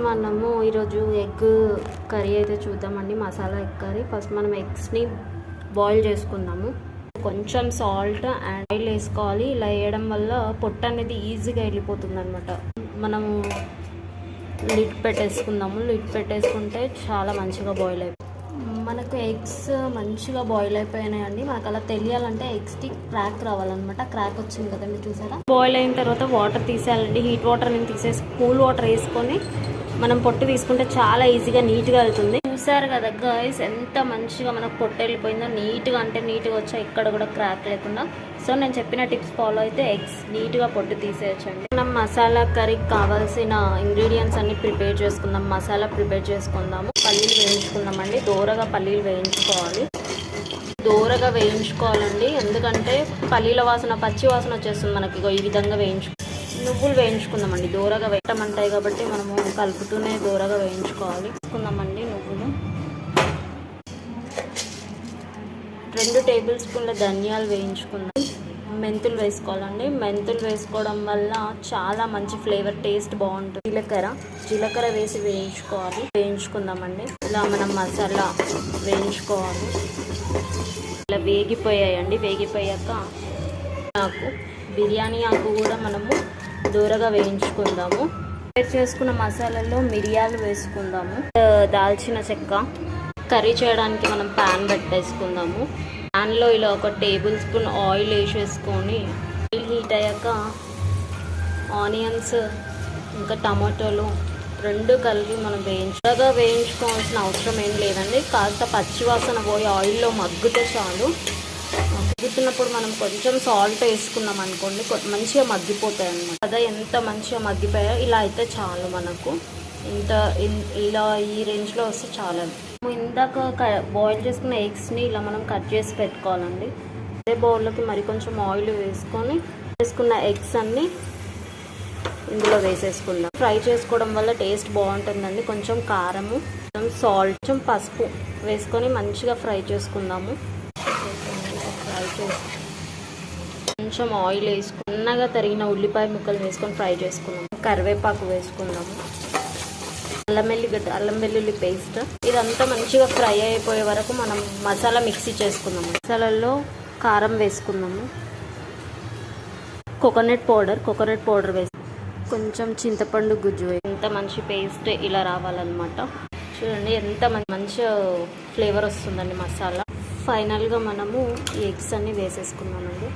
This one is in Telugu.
మనము ఈరోజు ఎగ్ కర్రీ అయితే చూద్దామండి. Masala egg curry. ఫస్ట్ మనం ఎగ్స్ని బాయిల్ చేసుకుందాము. కొంచెం సాల్ట్ అండ్ ఆయిల్ వేసుకోవాలి. ఇలా వేయడం వల్ల పొట్టు అనేది ఈజీగా వెళ్ళిపోతుంది అనమాట. మనము లిడ్ పెట్టేసుకుందాము. లిడ్ పెట్టేసుకుంటే చాలా మంచిగా బాయిల్ అయిపోతుంది. మనకు ఎగ్స్ మంచిగా బాయిల్ అయిపోయినాయండి. మనకు అలా తెలియాలంటే ఎగ్స్కి క్రాక్ రావాలన్నమాట. క్రాక్ వచ్చింది కదా, మీరు చూసారా? బాయిల్ అయిన తర్వాత వాటర్ తీసేయాలండి. హీట్ వాటర్ నేను తీసేసి కూల్ వాటర్ వేసుకొని మనం పొట్టు తీసుకుంటే చాలా ఈజీగా నీట్గా వెళ్తుంది. చూసారు కదా గైస్, ఎంత మంచిగా మనకు పొట్టు వెళ్ళిపోయిందో. నీట్గా అంటే నీట్గా వచ్చా, ఇక్కడ కూడా క్రాక్ లేకుండా. సో నేను చెప్పిన టిప్స్ ఫాలో అయితే ఎగ్స్ నీట్గా పొట్టు తీసేయచ్చండి. మనం మసాలా కర్రీకి కావాల్సిన ఇంగ్రీడియంట్స్ అన్ని ప్రిపేర్ చేసుకుందాం. మసాలా ప్రిపేర్ చేసుకుందాము. పల్లీలు వేయించుకుందామండి. దూరగా పల్లీలు వేయించుకోవాలి. దూరగా వేయించుకోవాలండి, ఎందుకంటే పల్లీల వాసన పచ్చి వాసన వచ్చేస్తుంది మనకి. ఈ విధంగా నువ్వులు వేయించుకుందామండి. దూరగా వేయటమంటాయి కాబట్టి మనము కలుపుతూనే దూరగా వేయించుకోవాలి. వేసుకుందామండి నువ్వులు. 2 టేబుల్ స్పూన్ల ధనియాలు వేయించుకుందాం. మెంతులు వేసుకోవాలండి. మెంతులు వేసుకోవడం వల్ల చాలా మంచి ఫ్లేవర్, టేస్ట్ బాగుంటుంది. జీలకర్ర వేసి వేయించుకుందామండి. ఇలా మనం మసాలా వేయించుకోవాలి. ఇలా వేగిపోయాయండి. వేగిపోయాక బిర్యానీ ఆకు కూడా మనము దూరగా వేయించుకుందాము. ప్రిపేర్ చేసుకున్న మసాలాలో మిరియాలు వేసుకుందాము. దాల్చిన చెక్క. కర్రీ చేయడానికి మనం ప్యాన్ పెట్టేసుకుందాము. ప్యాన్లో ఇలా 1 టేబుల్ స్పూన్ ఆయిల్ వేసేసుకొని ఆయిల్ హీట్ అయ్యాక ఆనియన్స్ ఇంకా టమాటోలు 2 కలిపి మనం వేయించుకోవాల్సిన అవసరం ఏం లేదండి. కాస్త పచ్చివాసన పోయి ఆయిల్లో మగ్గితే చాలు. మగ్గుతున్నప్పుడు మనం కొంచెం సాల్ట్ వేసుకున్నాం అనుకోండి, మంచిగా మగ్గిపోతాయి అన్నమాట. కదా ఎంత మంచిగా మగ్గిపోయాయో. ఇలా అయితే చాలు మనకు. ఇలా ఈ రేంజ్లో వస్తే చాలు. ఇందాక బాయిల్ చేసుకున్న ఎగ్స్ని ఇలా మనం కట్ చేసి పెట్టుకోవాలండి. అదే బౌల్లోకి మరి కొంచెం ఆయిల్ వేసుకున్న ఎగ్స్ అన్నీ ఇందులో వేసేసుకుందాం. ఫ్రై చేసుకోవడం వల్ల టేస్ట్ బాగుంటుందండి. కొంచెం కారము, కొంచెం సాల్ట్, కొంచెం పసుపు వేసుకొని మంచిగా ఫ్రై చేసుకుందాము. కొంచెం ఆయిల్ వేసుకున్నగా తరిగిన ఉల్లిపాయ ముక్కలు వేసుకొని ఫ్రై చేసుకుందాము. కరివేపాకు వేసుకుందాము. అల్లం వెల్లుల్లి పేస్ట్. ఇదంతా మంచిగా ఫ్రై అయిపోయే వరకు మనం మసాలా మిక్సీ చేసుకుందాము. మసాలాలో కారం వేసుకుందాము. కోకోనట్ పౌడర్ వేసి కొంచెం చింతపండు గుజ్జు వేసి ఎంత మంచి పేస్ట్ ఇలా రావాలన్నమాట. చూడండి ఎంత మంచి ఫ్లేవర్ వస్తుందండి మసాలా. ఫైనల్గా మనము ఈ ఎగ్స్ అన్ని వేసేసుకున్నామండి.